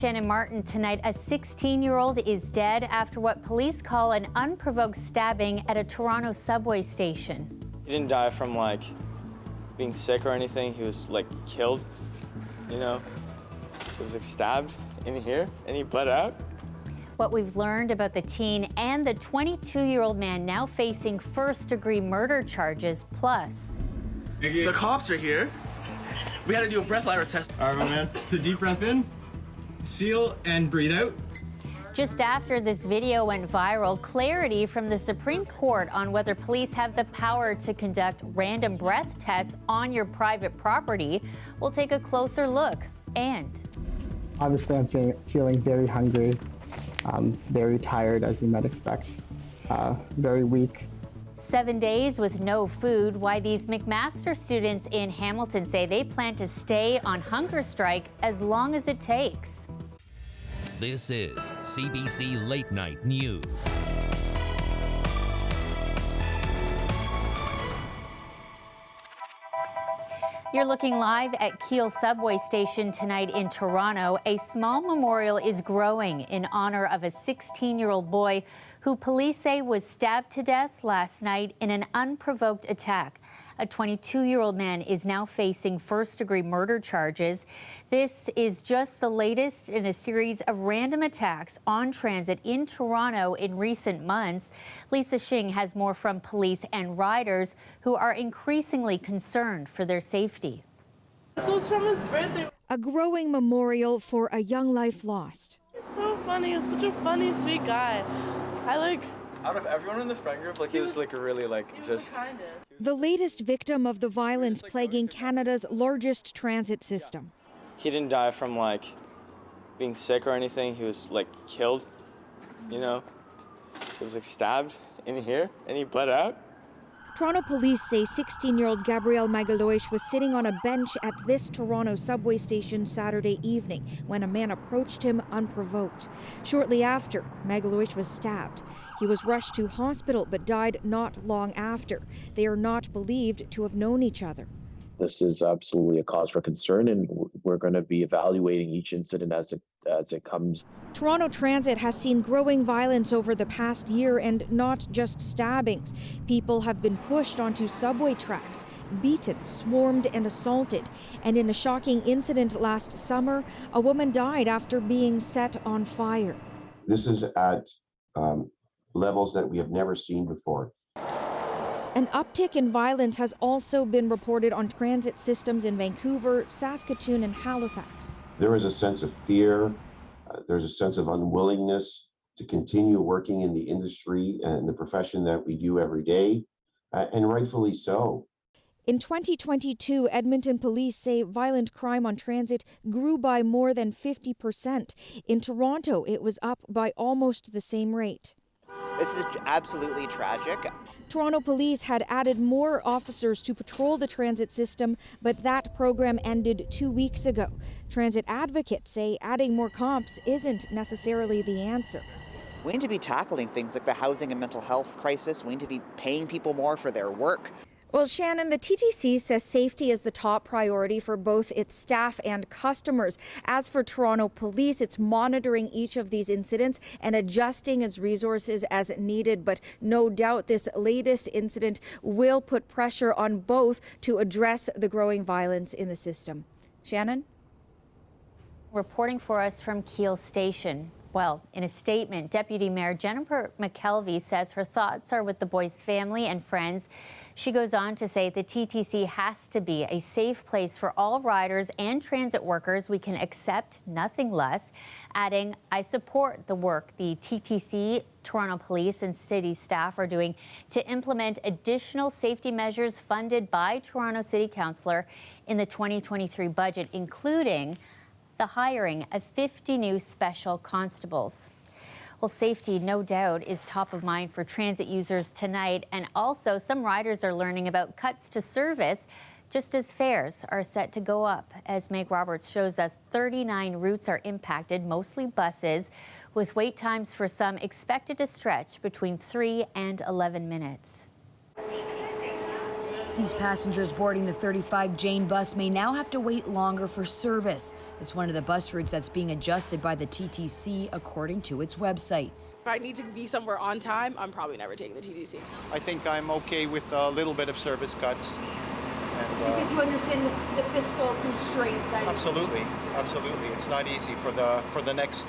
Shannon Martin, tonight a 16-year-old is dead after what police call an unprovoked stabbing at a Toronto subway station. He didn't die from being sick or anything. He was killed, you know. He was stabbed in here and he bled out. What we've learned about the teen and the 22-year-old man now facing first-degree murder charges, plus the cops are here. We had to do a breathalyzer test. All right, my man. So deep breath in, seal, and breathe out. just after this video went viral, clarity from the Supreme Court on whether police have the power to conduct random breath tests on your private property. We'll take a closer look. And obviously, I'm feeling very hungry, very tired, as you might expect, very weak. 7 days with no food. Why these McMaster students in Hamilton say they plan to stay on hunger strike as long as it takes. This is CBC Late Night News. You're looking live at Keele subway station tonight in Toronto. A small memorial is growing in honor of a 16-year-old boy who police say was stabbed to death last night in an unprovoked attack. A 22-year-old man is now facing first-degree murder charges. This is just the latest in a series of random attacks on transit in Toronto in recent months. Lisa Shing has more from police and riders who are increasingly concerned for their safety. This was from his birthday. A growing memorial for a young life lost. It's so funny. He was such a funny, sweet guy. Out of everyone in the friend group, he was really just... The latest victim of the violence plaguing Canada's largest transit system. He didn't die from being sick or anything. He was killed, you know. He was stabbed in here and he bled out. Toronto police say 16-year-old Gabriel Magaloish was sitting on a bench at this Toronto subway station Saturday evening when a man approached him unprovoked. Shortly after, Magaloish was stabbed. He was rushed to hospital but died not long after. They are not believed to have known each other. This is absolutely a cause for concern, and we're going to be evaluating each incident as it comes. Toronto Transit has seen growing violence over the past year, and not just stabbings. People have been pushed onto subway tracks, beaten, swarmed and assaulted. And in a shocking incident last summer, a woman died after being set on fire. This is at levels that we have never seen before. An uptick in violence has also been reported on transit systems in Vancouver, Saskatoon and Halifax. There is a sense of fear. There's a sense of unwillingness to continue working in the industry and the profession that we do every day, and rightfully so. In 2022, Edmonton police say violent crime on transit grew by more than 50%. In Toronto, it was up by almost the same rate. This is absolutely tragic. Toronto police had added more officers to patrol the transit system, but that program ended 2 weeks ago. Transit advocates say adding more cops isn't necessarily the answer. We need to be tackling things like the housing and mental health crisis. We need to be paying people more for their work. Well, Shannon, the TTC says safety is the top priority for both its staff and customers. As for Toronto Police, it's monitoring each of these incidents and adjusting its resources as needed. But no doubt this latest incident will put pressure on both to address the growing violence in the system. Shannon? Reporting for us from Keele Station. Well, in a statement, Deputy Mayor Jennifer McKelvey says her thoughts are with the boy's family and friends. She goes on to say the TTC has to be a safe place for all riders and transit workers. We can accept nothing less. Adding, I support the work the TTC, Toronto Police and city staff are doing to implement additional safety measures funded by Toronto City Councillor in the 2023 budget, including the hiring of 50 new special constables. Well, safety, no doubt, is top of mind for transit users tonight. And also, some riders are learning about cuts to service just as fares are set to go up. As Meg Roberts shows us, 39 routes are impacted, mostly buses, with wait times for some expected to stretch between 3 and 11 minutes. These passengers boarding the 35 Jane bus may now have to wait longer for service. It's one of the bus routes that's being adjusted by the TTC, according to its website. If I need to be somewhere on time, I'm probably never taking the TTC. I think I'm okay with a little bit of service cuts. Because you understand the fiscal constraints. Absolutely, absolutely. It's not easy for the next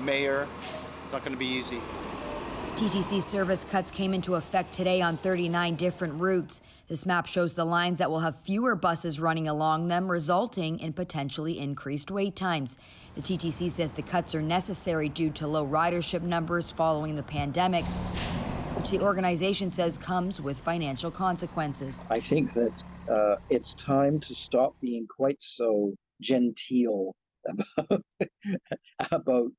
mayor. It's not going to be easy. TTC service cuts came into effect today on 39 different routes. This map shows the lines that will have fewer buses running along them, resulting in potentially increased wait times. The TTC says the cuts are necessary due to low ridership numbers following the pandemic, which the organization says comes with financial consequences. I think that it's time to stop being quite so genteel about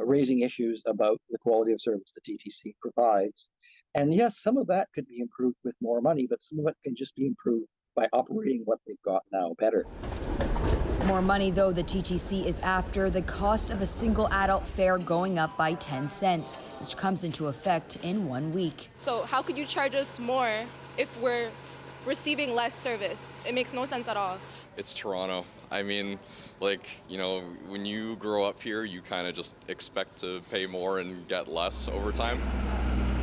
raising issues about the quality of service the TTC provides. And yes, some of that could be improved with more money, but some of it can just be improved by operating what they've got now better. More money, though, the TTC is after the cost of a single adult fare going up by 10 cents, which comes into effect in 1 week. So how could you charge us more if we're receiving less service? It makes no sense at all. It's Toronto. I mean, like, you know, when you grow up here, you kind of just expect to pay more and get less over time.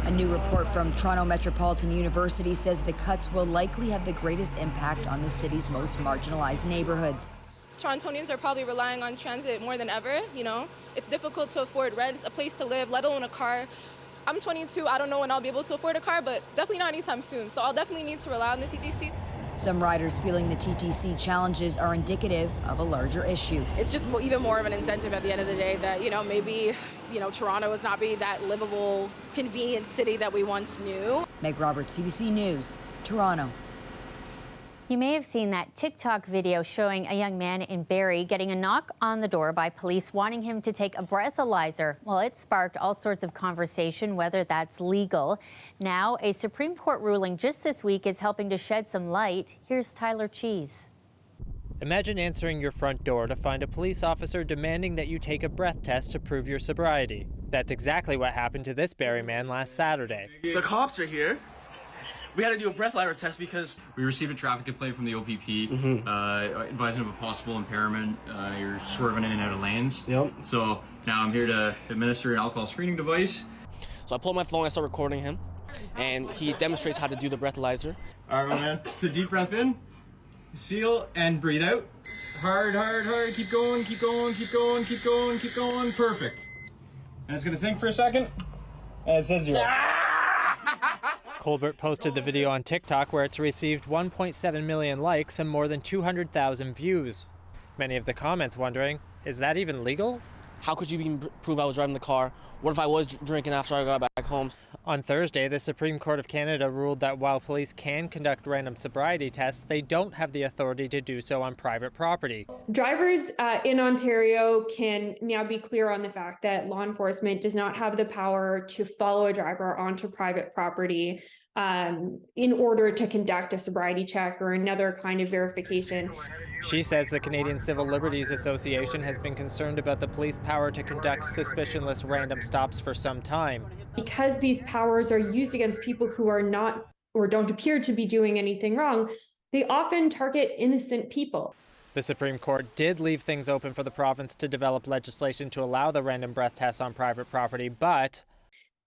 A new report from Toronto Metropolitan University says the cuts will likely have the greatest impact on the city's most marginalized neighborhoods. Torontonians are probably relying on transit more than ever, you know? It's difficult to afford rent, a place to live, let alone a car. I'm 22, I don't know when I'll be able to afford a car, but definitely not anytime soon. So I'll definitely need to rely on the TTC. Some riders feeling the TTC challenges are indicative of a larger issue. It's just even more of an incentive at the end of the day that, you know, maybe, you know, Toronto is not being that livable, convenient city that we once knew. Meg Roberts, CBC News, Toronto. You may have seen that TikTok video showing a young man in Barrie getting a knock on the door by police wanting him to take a breathalyzer. Well, it sparked all sorts of conversation, whether that's legal. Now, a Supreme Court ruling just this week is helping to shed some light. Here's Tyler Cheese. Imagine answering your front door to find a police officer demanding that you take a breath test to prove your sobriety. That's exactly what happened to this Barrie man last Saturday. The cops are here. We had to do a breathalyzer test because we received a traffic complaint from the OPP advising of a possible impairment. You're swerving in and out of lanes. Yep. So now I'm here to administer an alcohol screening device. So I pull my phone, I start recording him, and he demonstrates how to do the breathalyzer. All right, my man. So deep breath in, seal, and breathe out. Hard, hard, hard. Keep going, keep going, keep going, keep going, keep going. Perfect. And it's gonna think for a second, and it says 0. Colbert posted the video on TikTok, where it's received 1.7 million likes and more than 200,000 views. Many of the comments wondering, is that even legal? How could you even prove I was driving the car? What if I was drinking after I got back home? On Thursday, the Supreme Court of Canada ruled that while police can conduct random sobriety tests, they don't have the authority to do so on private property. Drivers in Ontario can now be clear on the fact that law enforcement does not have the power to follow a driver onto private property in order to conduct a sobriety check or another kind of verification. She says the Canadian Civil Liberties Association has been concerned about the police power to conduct suspicionless random stops for some time. Because these powers are used against people who are not or don't appear to be doing anything wrong, they often target innocent people. The Supreme Court did leave things open for the province to develop legislation to allow the random breath tests on private property, but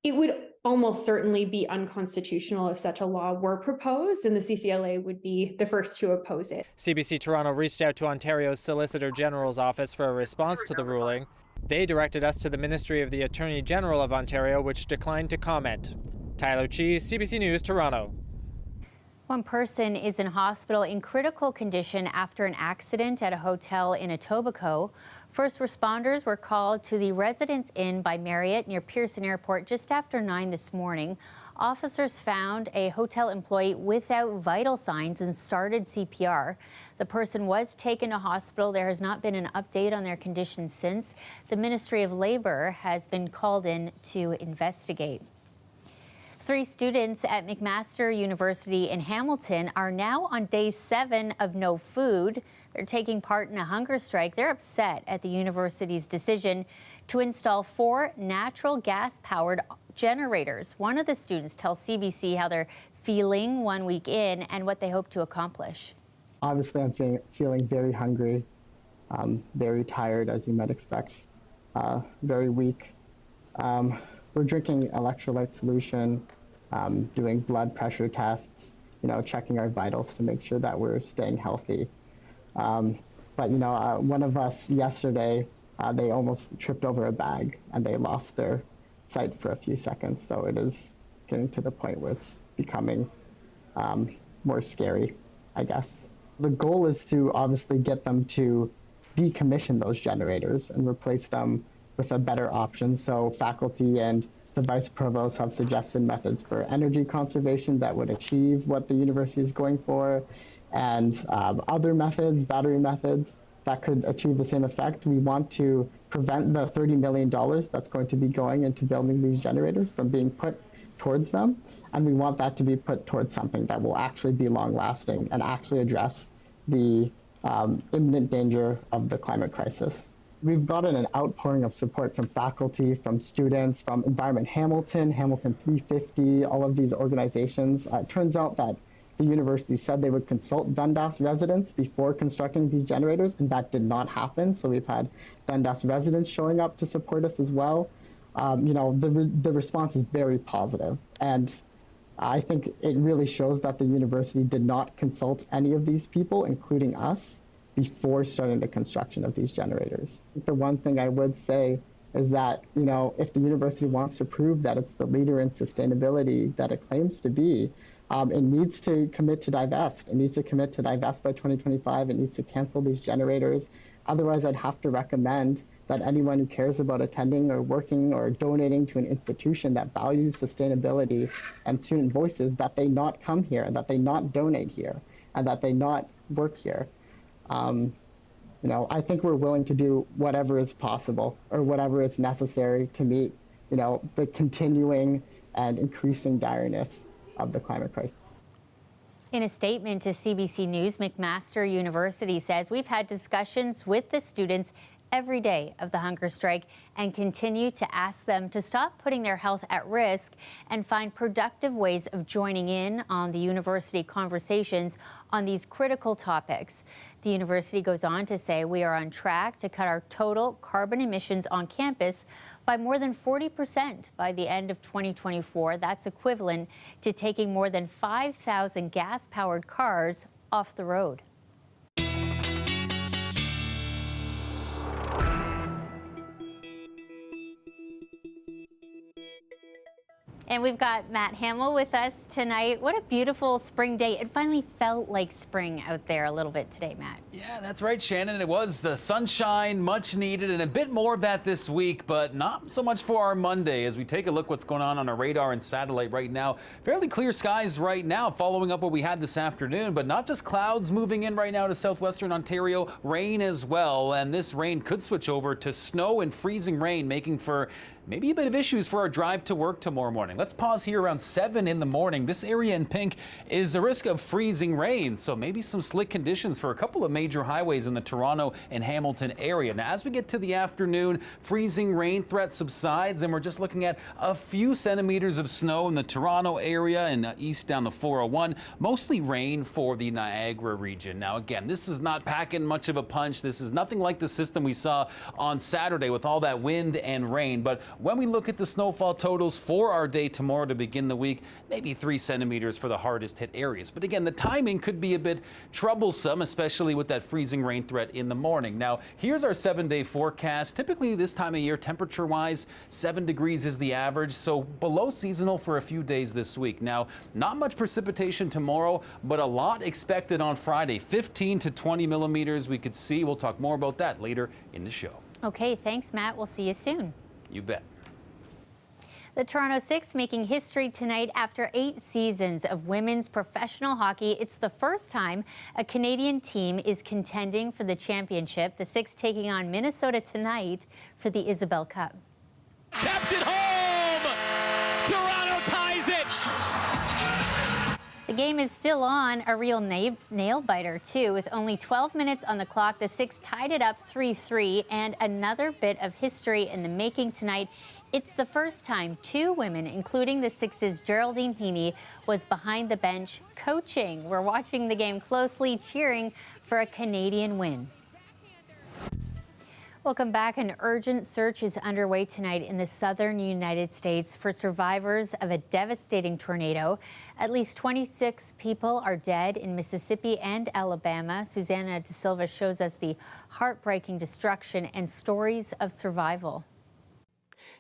it would almost certainly be unconstitutional if such a law were proposed, and the CCLA would be the first to oppose it. CBC Toronto reached out to Ontario's Solicitor General's office for a response to the ruling. They directed us to the Ministry of the Attorney General of Ontario, which declined to comment. Tyler Cheese, CBC News, Toronto. One person is in hospital in critical condition after an accident at a hotel in Etobicoke. First responders were called to the Residence Inn by Marriott near Pearson Airport just after 9 this morning. Officers found a hotel employee without vital signs and started CPR. The person was taken to hospital. There has not been an update on their condition since. The Ministry of Labour has been called in to investigate. 3 students at McMaster University in Hamilton are now on day 7 of no food. They're taking part in a hunger strike. They're upset at the university's decision to install 4 natural gas-powered generators. One of the students tells CBC how they're feeling 1 week in and what they hope to accomplish. Obviously, I'm feeling very hungry, very tired, as you might expect, very weak. We're drinking electrolyte solution, doing blood pressure tests, checking our vitals to make sure that we're staying healthy. But one of us yesterday, they almost tripped over a bag and they lost their sight for a few seconds. So it is getting to the point where it's becoming more scary, I guess. The goal is to obviously get them to decommission those generators and replace them with a better option. So faculty and the vice provost have suggested methods for energy conservation that would achieve what the university is going for, and other methods, battery methods, that could achieve the same effect. We want to prevent the $30 million that's going to be going into building these generators from being put towards them, and we want that to be put towards something that will actually be long-lasting and actually address the imminent danger of the climate crisis. We've gotten an outpouring of support from faculty, from students, from Environment Hamilton, Hamilton 350, all of these organizations. It turns out that the university said they would consult Dundas residents before constructing these generators, and that did not happen. So we've had Dundas residents showing up to support us as well. The response is very positive, and I think it really shows that the university did not consult any of these people, including us, before starting the construction of these generators. The one thing I would say is that, if the university wants to prove that it's the leader in sustainability that it claims to be, it needs to commit to divest. It needs to commit to divest by 2025. It needs to cancel these generators. Otherwise, I'd have to recommend that anyone who cares about attending or working or donating to an institution that values sustainability and student voices, that they not come here, and that they not donate here, and that they not work here. I think we're willing to do whatever is possible or whatever is necessary to meet, the continuing and increasing direness of the climate crisis. In a statement to CBC News, McMaster University says, we've had discussions with the students every day of the hunger strike and continue to ask them to stop putting their health at risk and find productive ways of joining in on the university conversations on these critical topics. The university goes on to say, we are on track to cut our total carbon emissions on campus by more than 40% by the end of 2024. That's equivalent to taking more than 5,000 gas-powered cars off the road. And we've got Matt Hamill with us tonight. What a beautiful spring day. It finally felt like spring out there a little bit today, Matt. Yeah, that's right, Shannon. It was the sunshine, much needed, and a bit more of that this week, but not so much for our Monday. As we take a look what's going on our radar and satellite right now. Fairly clear skies right now, following up what we had this afternoon, but not just clouds moving in right now to southwestern Ontario, rain as well. And this rain could switch over to snow and freezing rain, making for maybe a bit of issues for our drive to work tomorrow morning. Let's pause here around 7 in the morning. This area in pink is a risk of freezing rain, so maybe some slick conditions for a couple of major highways in the Toronto and Hamilton area. Now, as we get to the afternoon, freezing rain threat subsides, and we're just looking at a few centimeters of snow in the Toronto area and east down the 401. Mostly rain for the Niagara region. Now, again, this is not packing much of a punch. This is nothing like the system we saw on Saturday with all that wind and rain, but when we look at the snowfall totals for our day tomorrow to begin the week, maybe 3 centimeters for the hardest hit areas. But again, the timing could be a bit troublesome, especially with that freezing rain threat in the morning. Now, here's our 7-day forecast. Typically this time of year, temperature-wise, 7 degrees is the average, so below seasonal for a few days this week. Now, not much precipitation tomorrow, but a lot expected on Friday. 15 to 20 millimeters we could see. We'll talk more about that later in the show. Okay, thanks, Matt. We'll see you soon. You bet. The Toronto Six making history tonight after 8 seasons of women's professional hockey. It's the first time a Canadian team is contending for the championship. The Six taking on Minnesota tonight for the Isabel Cup. Taps it home! Toronto ties it! The game is still on, a real nail biter too. With only 12 minutes on the clock, the Six tied it up 3-3, and another bit of history in the making tonight. It's the first time two women, including the Six's Geraldine Heaney, was behind the bench coaching. We're watching the game closely, cheering for a Canadian win. Welcome back. An urgent search is underway tonight in the southern United States for survivors of a devastating tornado. At least 26 people are dead in Mississippi and Alabama. Susanna De Silva shows us the heartbreaking destruction and stories of survival.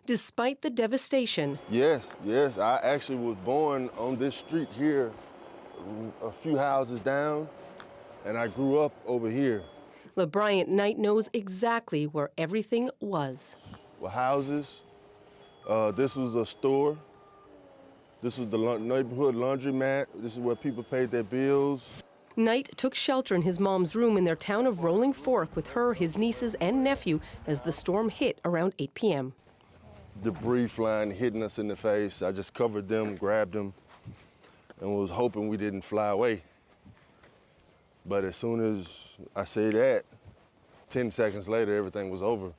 Despite the devastation. Yes, I actually was born on this street here, a few houses down, and I grew up over here. LeBryant Knight knows exactly where everything was. Well, houses, this was a store, this was the neighborhood laundromat, this is where people paid their bills. Knight took shelter in his mom's room in their town of Rolling Fork with her, his nieces, and nephew as the storm hit around 8 p.m. Debris flying, hitting us in the face. I just covered them, grabbed them, and was hoping we didn't fly away. But as soon as I say that, 10 seconds later, everything was over.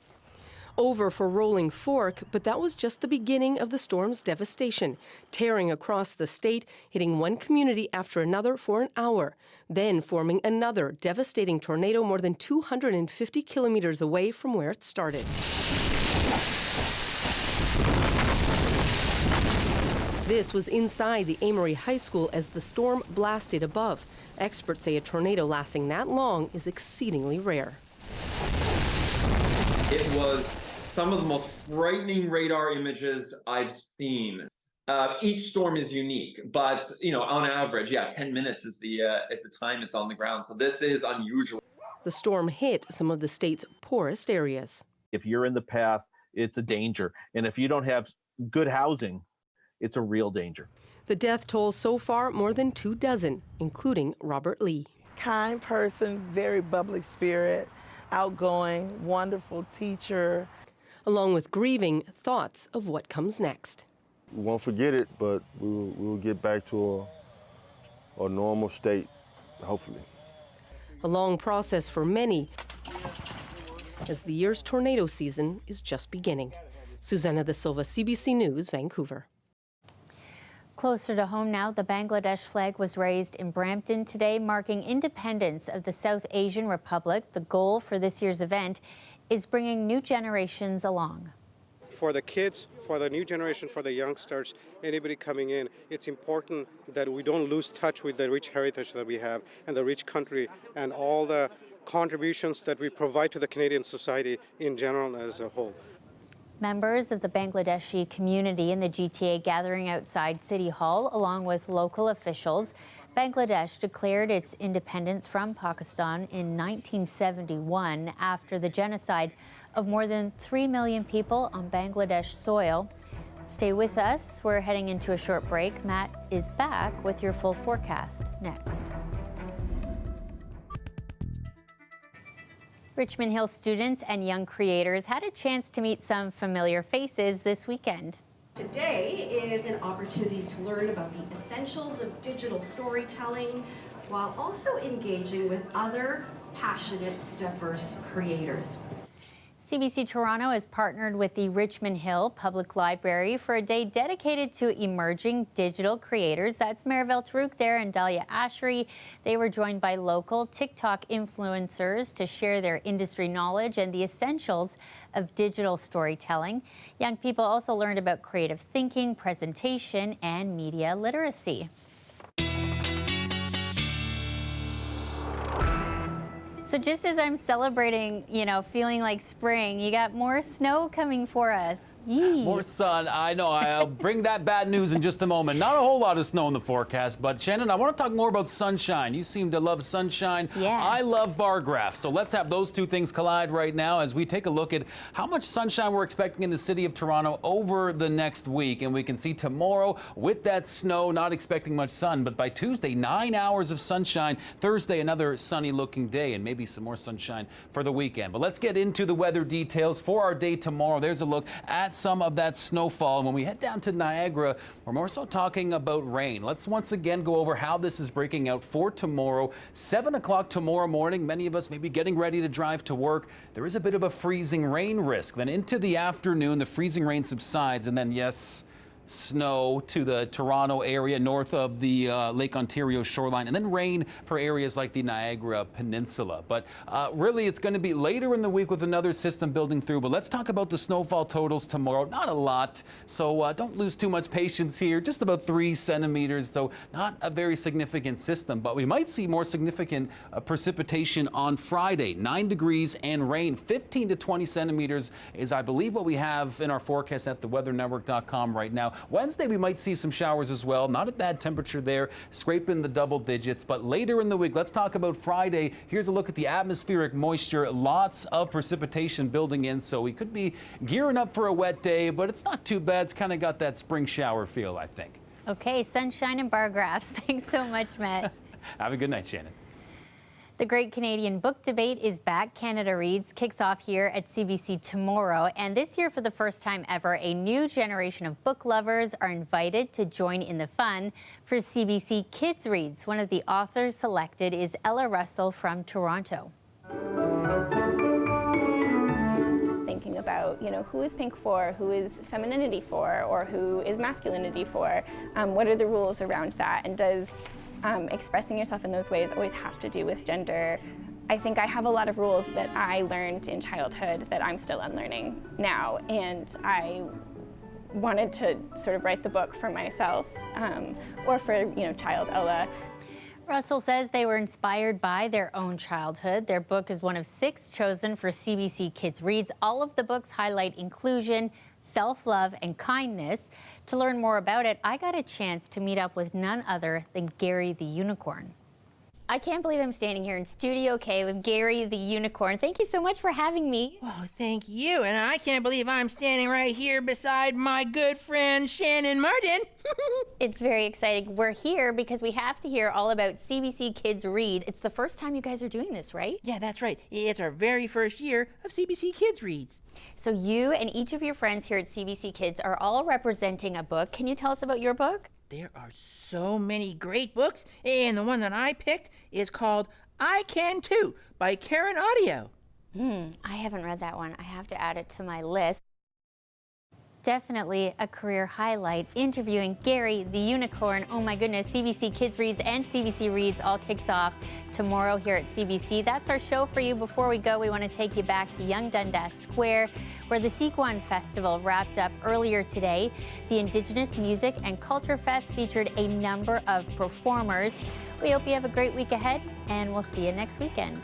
Over for Rolling Fork, but that was just the beginning of the storm's devastation, tearing across the state, hitting one community after another for an hour, then forming another devastating tornado more than 250 kilometers away from where it started. This was inside the Amory High School as the storm blasted above. Experts say a tornado lasting that long is exceedingly rare. It was some of the most frightening radar images I've seen. Each storm is unique, but on average, 10 minutes is the time it's on the ground. So this is unusual. The storm hit some of the state's poorest areas. If you're in the path, it's a danger. And if you don't have good housing, it's a real danger. The death toll so far, more than 24, including Robert Lee. Kind person, very bubbly spirit, outgoing, wonderful teacher. Along with grieving, thoughts of what comes next. We won't forget it, but we will get back to a normal state, hopefully. A long process for many, as the year's tornado season is just beginning. Susanna De Silva, CBC News, Vancouver. Closer to home now, the Bangladesh flag was raised in Brampton today, marking independence of the South Asian Republic. The goal for this year's event is bringing new generations along. For the kids, for the new generation, for the youngsters, anybody coming in, it's important that we don't lose touch with the rich heritage that we have and the rich country and all the contributions that we provide to the Canadian society in general as a whole. Members of the Bangladeshi community in the GTA gathering outside City Hall along with local officials. Bangladesh declared its independence from Pakistan in 1971 after the genocide of more than 3 million people on Bangladesh soil. Stay with us. We're heading into a short break. Matt is back with your full forecast next. Richmond Hill students and young creators had a chance to meet some familiar faces this weekend. Today is an opportunity to learn about the essentials of digital storytelling while also engaging with other passionate, diverse creators. CBC Toronto has partnered with the Richmond Hill Public Library for a day dedicated to emerging digital creators. That's Maribel Taruk there and Dahlia Ashery. They were joined by local TikTok influencers to share their industry knowledge and the essentials of digital storytelling. Young people also learned about creative thinking, presentation, and media literacy. So just as I'm celebrating, feeling like spring, you got more snow coming for us. Yee. More sun. I know. I'll bring that bad news in just a moment. Not a whole lot of snow in the forecast, but Shannon, I want to talk more about sunshine. You seem to love sunshine. Yes. I love bar graphs. So let's have those two things collide right now as we take a look at how much sunshine we're expecting in the city of Toronto over the next week. And we can see tomorrow with that snow, not expecting much sun, but by Tuesday, 9 hours of sunshine. Thursday, another sunny looking day and maybe some more sunshine for the weekend. But let's get into the weather details for our day tomorrow. There's a look at at some of that snowfall. And when we head down to Niagara, we're more so talking about rain. Let's once again go over how this is breaking out for tomorrow. 7 o'clock tomorrow morning, many of us may be getting ready to drive to work. There is a bit of a freezing rain risk. Then into the afternoon, the freezing rain subsides, and then, yes, snow to the Toronto area north of the Lake Ontario shoreline, and then rain for areas like the Niagara Peninsula. But really, it's going to be later in the week with another system building through. But let's talk about the snowfall totals tomorrow. Not a lot, so don't lose too much patience here. Just about 3 centimeters, so not a very significant system. But we might see more significant precipitation on Friday. 9 degrees and rain. 15 to 20 centimeters is, I believe, what we have in our forecast at theweathernetwork.com right now. Wednesday, we might see some showers as well. Not a bad temperature there, scraping the double digits. But later in the week, let's talk about Friday. Here's a look at the atmospheric moisture. Lots of precipitation building in, so we could be gearing up for a wet day, but it's not too bad. It's kind of got that spring shower feel, I think. Okay, sunshine and bar graphs. Thanks so much, Matt. Have a good night, Shannon. The Great Canadian Book Debate is back. Canada Reads kicks off here at CBC tomorrow. And this year, for the first time ever, a new generation of book lovers are invited to join in the fun for CBC Kids Reads. One of the authors selected is Ella Russell from Toronto. Thinking about, who is pink for, who is femininity for, or who is masculinity for? What are the rules around that? And does expressing yourself in those ways always have to do with gender? I think I have a lot of rules that I learned in childhood that I'm still unlearning now, and I wanted to sort of write the book for myself or for child Ella. Russell says they were inspired by their own childhood. Their book is one of 6 chosen for CBC Kids Reads. All of the books highlight inclusion, self-love, and kindness. To learn more about it, I got a chance to meet up with none other than Gary the Unicorn. I can't believe I'm standing here in Studio K with Gary the Unicorn. Thank you so much for having me. Oh, thank you. And I can't believe I'm standing right here beside my good friend Shannon Martin. It's very exciting. We're here because we have to hear all about CBC Kids Read. It's the first time you guys are doing this, right? Yeah, that's right. It's our very first year of CBC Kids Reads. So you and each of your friends here at CBC Kids are all representing a book. Can you tell us about your book? There are so many great books, and the one that I picked is called I Can Too by Karen Audio. I haven't read that one. I have to add it to my list. Definitely a career highlight, interviewing Gary the Unicorn. Oh my goodness, CBC Kids Reads and CBC Reads all kicks off tomorrow here at CBC. That's our show for you. Before we go, we want to take you back to Young Dundas Square, where the Sequan Festival wrapped up earlier today. The Indigenous Music and Culture Fest featured a number of performers. We hope you have a great week ahead, and we'll see you next weekend.